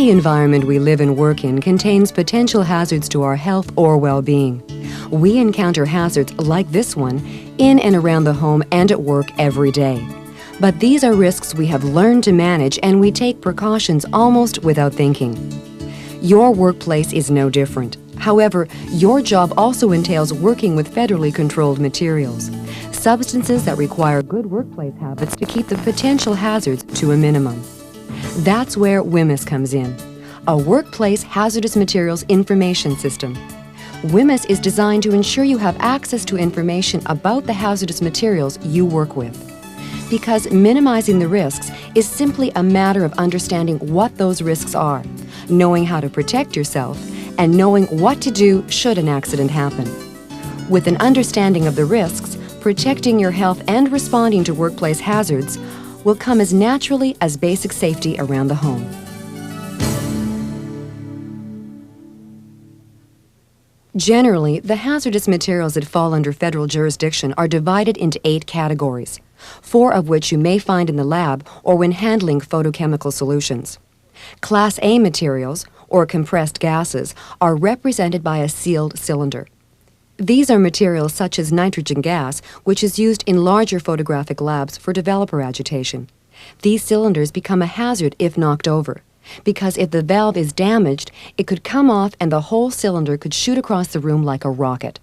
Any environment we live and work in contains potential hazards to our health or well-being. We encounter hazards like this one in and around the home and at work every day. But these are risks we have learned to manage, and we take precautions almost without thinking. Your workplace is no different. However, your job also entails working with federally controlled materials, substances that require good workplace habits to keep the potential hazards to a minimum. That's where WHMIS comes in, a Workplace Hazardous Materials Information System. WHMIS is designed to ensure you have access to information about the hazardous materials you work with. Because minimizing the risks is simply a matter of understanding what those risks are, knowing how to protect yourself, and knowing what to do should an accident happen. With an understanding of the risks, protecting your health and responding to workplace hazards will come as naturally as basic safety around the home. Generally, the hazardous materials that fall under federal jurisdiction are divided into 8 categories, 4 of which you may find in the lab or when handling photochemical solutions. Class A materials, or compressed gases, are represented by a sealed cylinder. These are materials such as nitrogen gas, which is used in larger photographic labs for developer agitation. These cylinders become a hazard if knocked over, because if the valve is damaged, it could come off and the whole cylinder could shoot across the room like a rocket.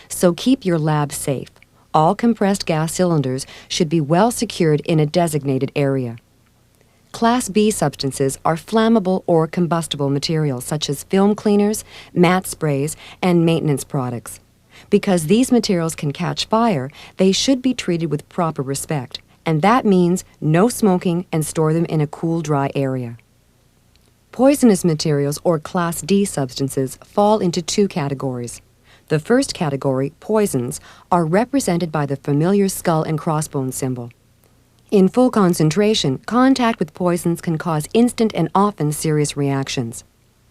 So keep your lab safe. All compressed gas cylinders should be well secured in a designated area. Class B substances are flammable or combustible materials such as film cleaners, mat sprays, and maintenance products. Because these materials can catch fire, they should be treated with proper respect, and that means no smoking and store them in a cool, dry area. Poisonous materials, or Class D substances, fall into 2 categories. The first category, poisons, are represented by the familiar skull and crossbones symbol. In full concentration, contact with poisons can cause instant and often serious reactions.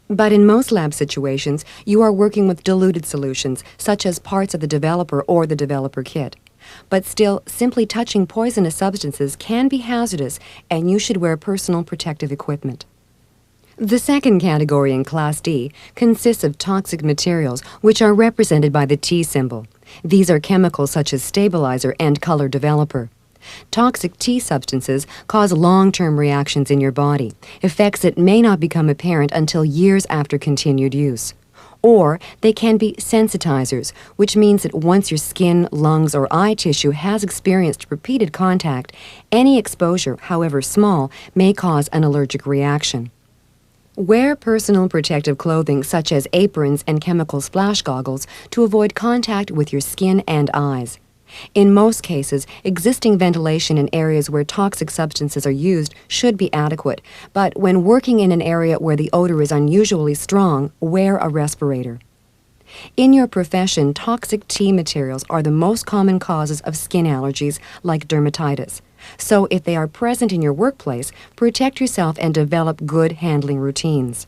But in most lab situations, you are working with diluted solutions, such as parts of the developer or the developer kit. But still, simply touching poisonous substances can be hazardous, and you should wear personal protective equipment. The second category in Class D consists of toxic materials, which are represented by the T symbol. These are chemicals such as stabilizer and color developer. Toxic T substances cause long-term reactions in your body, effects that may not become apparent until years after continued use. Or they can be sensitizers, which means that once your skin, lungs, or eye tissue has experienced repeated contact, any exposure, however small, may cause an allergic reaction. Wear personal protective clothing such as aprons and chemical splash goggles to avoid contact with your skin and eyes. In most cases, existing ventilation in areas where toxic substances are used should be adequate, but when working in an area where the odor is unusually strong, wear a respirator. In your profession, toxic T materials are the most common causes of skin allergies like dermatitis. So if they are present in your workplace, protect yourself and develop good handling routines.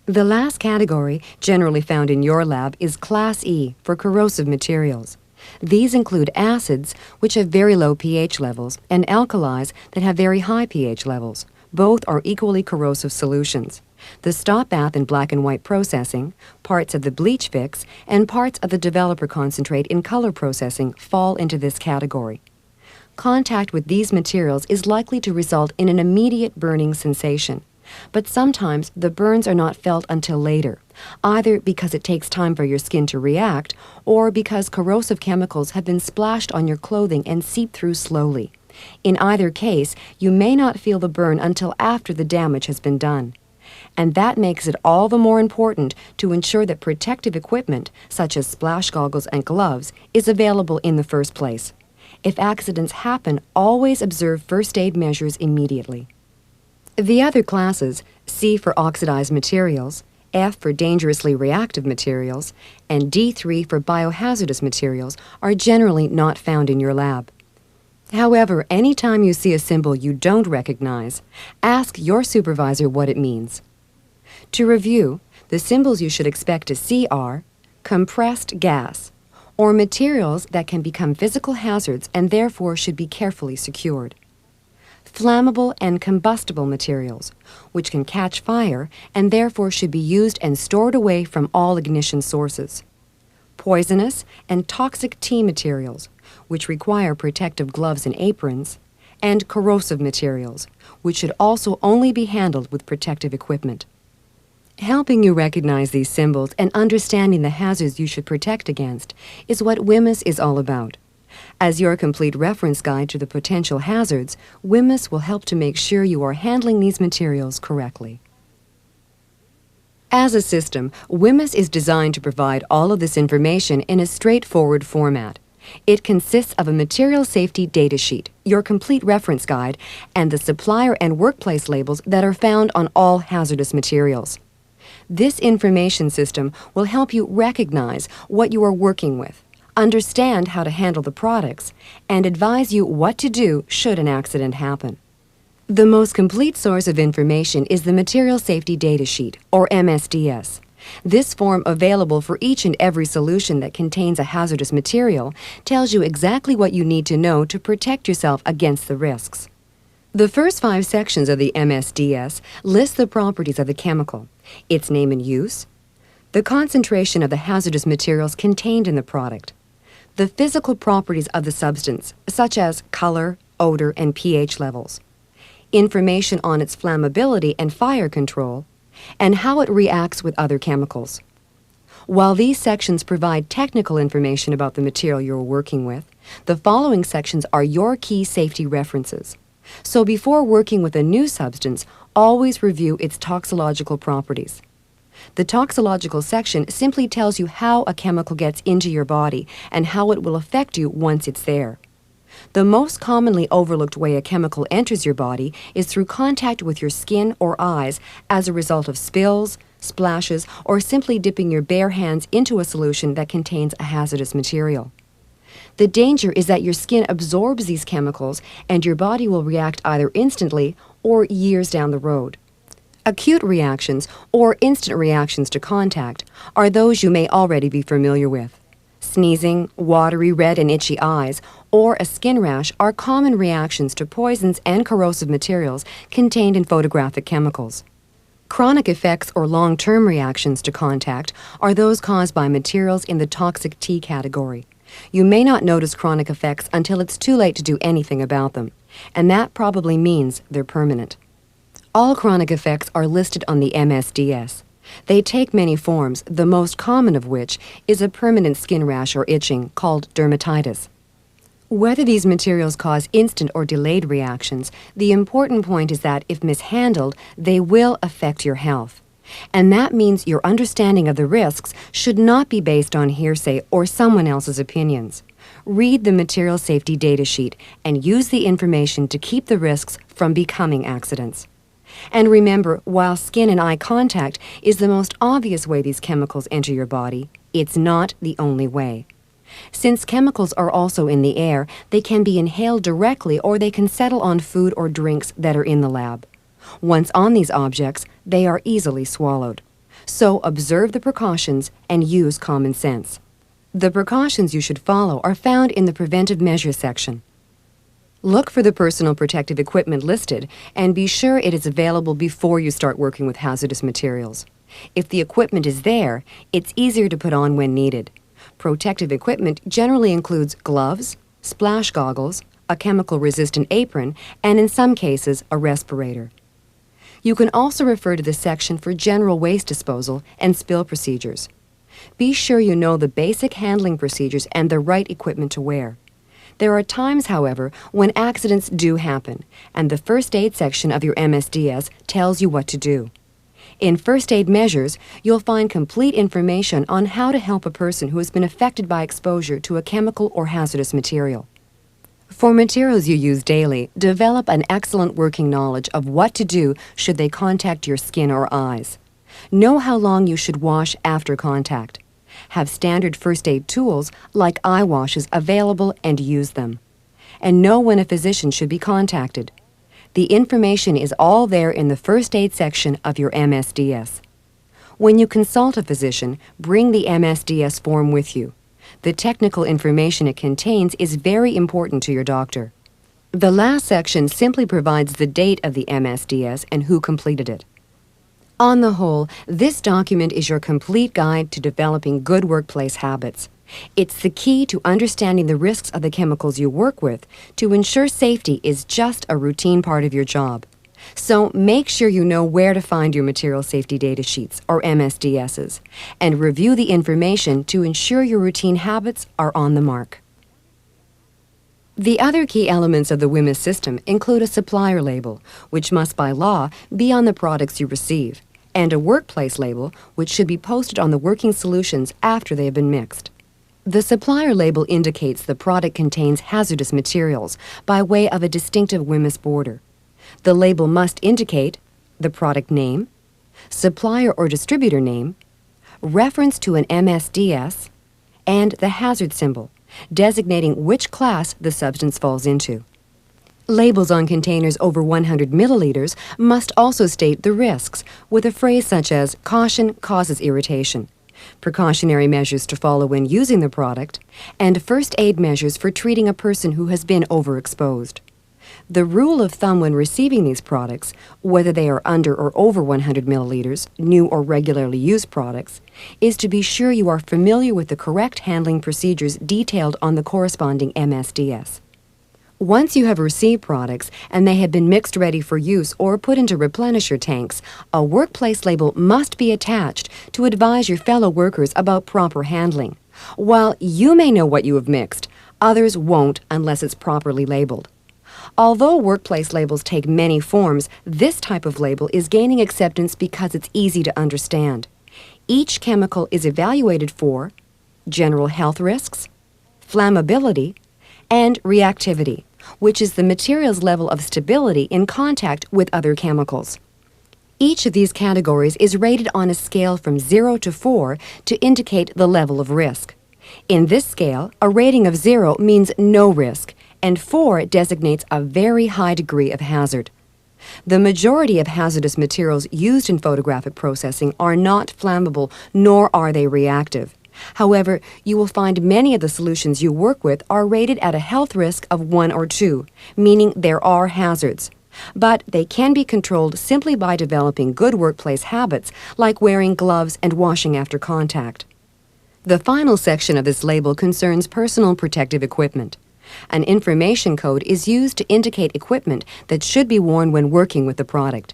The last category, generally found in your lab, is Class E for corrosive materials. These include acids, which have very low pH levels, and alkalis that have very high pH levels. Both are equally corrosive solutions. The stop bath in black and white processing, parts of the bleach fix, and parts of the developer concentrate in color processing fall into this category. Contact with these materials is likely to result in an immediate burning sensation, but sometimes the burns are not felt until later, either because it takes time for your skin to react or because corrosive chemicals have been splashed on your clothing and seep through slowly. In either case, you may not feel the burn until after the damage has been done. And that makes it all the more important to ensure that protective equipment, such as splash goggles and gloves, is available in the first place. If accidents happen, always observe first aid measures immediately. The other classes, C for oxidized materials, F for dangerously reactive materials, and D3 for biohazardous materials, are generally not found in your lab. However, anytime you see a symbol you don't recognize, ask your supervisor what it means. To review, the symbols you should expect to see are compressed gas, or materials that can become physical hazards and therefore should be carefully secured. flammable and combustible materials, which can catch fire and therefore should be used and stored away from all ignition sources. Poisonous and toxic tea materials, which require protective gloves and aprons, and corrosive materials, which should also only be handled with protective equipment. Helping you recognize these symbols and understanding the hazards you should protect against is what WHMIS is all about. As your complete reference guide to the potential hazards, WHMIS will help to make sure you are handling these materials correctly. As a system, WHMIS is designed to provide all of this information in a straightforward format. It consists of a material safety data sheet, your complete reference guide, and the supplier and workplace labels that are found on all hazardous materials. This information system will help you recognize what you are working with, understand how to handle the products, and advise you what to do should an accident happen. The most complete source of information is the Material Safety Data Sheet, or MSDS. This form, available for each and every solution that contains a hazardous material, tells you exactly what you need to know to protect yourself against the risks. The first 5 sections of the MSDS list the properties of the chemical, its name and use, the concentration of the hazardous materials contained in the product, the physical properties of the substance, such as color, odor, and pH levels, information on its flammability and fire control, and how it reacts with other chemicals. While these sections provide technical information about the material you're working with, the following sections are your key safety references. So before working with a new substance, always review its toxicological properties. The toxicological section simply tells you how a chemical gets into your body and how it will affect you once it's there. The most commonly overlooked way a chemical enters your body is through contact with your skin or eyes as a result of spills, splashes, or simply dipping your bare hands into a solution that contains a hazardous material. The danger is that your skin absorbs these chemicals and your body will react either instantly or years down the road. Acute reactions, or instant reactions to contact, are those you may already be familiar with. Sneezing, watery, red, and itchy eyes, or a skin rash are common reactions to poisons and corrosive materials contained in photographic chemicals. Chronic effects or long-term reactions to contact are those caused by materials in the toxic tea category. You may not notice chronic effects until it's too late to do anything about them, and that probably means they're permanent. All chronic effects are listed on the MSDS. They take many forms, the most common of which is a permanent skin rash or itching called dermatitis. Whether these materials cause instant or delayed reactions, the important point is that if mishandled, they will affect your health. And that means your understanding of the risks should not be based on hearsay or someone else's opinions. Read the Material Safety Data Sheet and use the information to keep the risks from becoming accidents. And remember, while skin and eye contact is the most obvious way these chemicals enter your body, it's not the only way. Since chemicals are also in the air, they can be inhaled directly or they can settle on food or drinks that are in the lab. Once on these objects, they are easily swallowed. So observe the precautions and use common sense. The precautions you should follow are found in the Preventive Measures section. Look for the personal protective equipment listed and be sure it is available before you start working with hazardous materials. If the equipment is there, it's easier to put on when needed. Protective equipment generally includes gloves, splash goggles, a chemical-resistant apron, and in some cases, a respirator. You can also refer to the section for general waste disposal and spill procedures. Be sure you know the basic handling procedures and the right equipment to wear. There are times, however, when accidents do happen, and the First Aid section of your MSDS tells you what to do. In First Aid Measures, you'll find complete information on how to help a person who has been affected by exposure to a chemical or hazardous material. For materials you use daily, develop an excellent working knowledge of what to do should they contact your skin or eyes. Know how long you should wash after contact. Have standard first aid tools like eye washes available and use them. And know when a physician should be contacted. The information is all there in the First Aid section of your MSDS. When you consult a physician, bring the MSDS form with you. The technical information it contains is very important to your doctor. The last section simply provides the date of the MSDS and who completed it. On the whole, this document is your complete guide to developing good workplace habits. It's the key to understanding the risks of the chemicals you work with to ensure safety is just a routine part of your job. So make sure you know where to find your material safety data sheets, or MSDSs, and review the information to ensure your routine habits are on the mark. The other key elements of the WHMIS system include a supplier label, which must by law be on the products you receive, and a workplace label, which should be posted on the working solutions after they have been mixed. The supplier label indicates the product contains hazardous materials by way of a distinctive WHMIS border. The label must indicate the product name, supplier or distributor name, reference to an MSDS, and the hazard symbol, designating which class the substance falls into. Labels on containers over 100 milliliters must also state the risks, with a phrase such as "caution causes irritation," precautionary measures to follow when using the product, and first aid measures for treating a person who has been overexposed. The rule of thumb when receiving these products, whether they are under or over 100 milliliters, new or regularly used products, is to be sure you are familiar with the correct handling procedures detailed on the corresponding MSDS. Once you have received products and they have been mixed ready for use or put into replenisher tanks, a workplace label must be attached to advise your fellow workers about proper handling. While you may know what you have mixed, others won't unless it's properly labeled. Although workplace labels take many forms, this type of label is gaining acceptance because it's easy to understand. Each chemical is evaluated for general health risks, flammability, and reactivity, which is the material's level of stability in contact with other chemicals. Each of these categories is rated on a scale from 0 to 4 to indicate the level of risk. In this scale, a rating of 0 means no risk, and 4 designates a very high degree of hazard. The majority of hazardous materials used in photographic processing are not flammable, nor are they reactive. However, you will find many of the solutions you work with are rated at a health risk of 1 or 2, meaning there are hazards. But they can be controlled simply by developing good workplace habits like wearing gloves and washing after contact. The final section of this label concerns personal protective equipment. An information code is used to indicate equipment that should be worn when working with the product.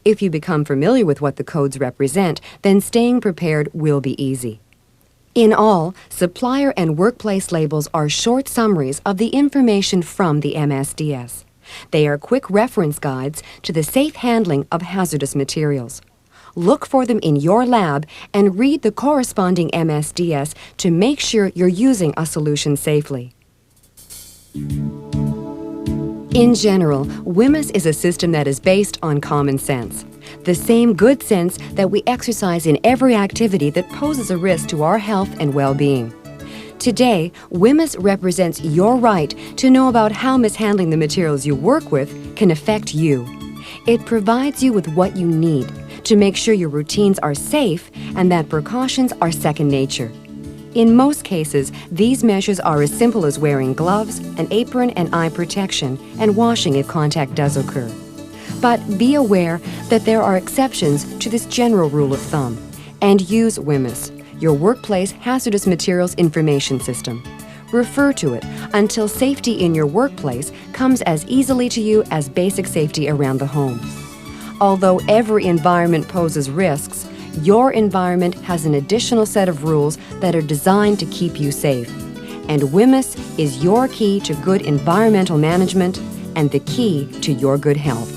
If you become familiar with what the codes represent, then staying prepared will be easy. In all, supplier and workplace labels are short summaries of the information from the MSDS. They are quick reference guides to the safe handling of hazardous materials. Look for them in your lab and read the corresponding MSDS to make sure you're using a solution safely. In general, WHMIS is a system that is based on common sense, the same good sense that we exercise in every activity that poses a risk to our health and well-being. Today, WHMIS represents your right to know about how mishandling the materials you work with can affect you. It provides you with what you need to make sure your routines are safe and that precautions are second nature. In most cases, these measures are as simple as wearing gloves, an apron and eye protection, and washing if contact does occur. But be aware that there are exceptions to this general rule of thumb, and use WHMIS, your Workplace Hazardous Materials Information System. Refer to it until safety in your workplace comes as easily to you as basic safety around the home. Although every environment poses risks, your environment has an additional set of rules that are designed to keep you safe. And WHMIS is your key to good environmental management and the key to your good health.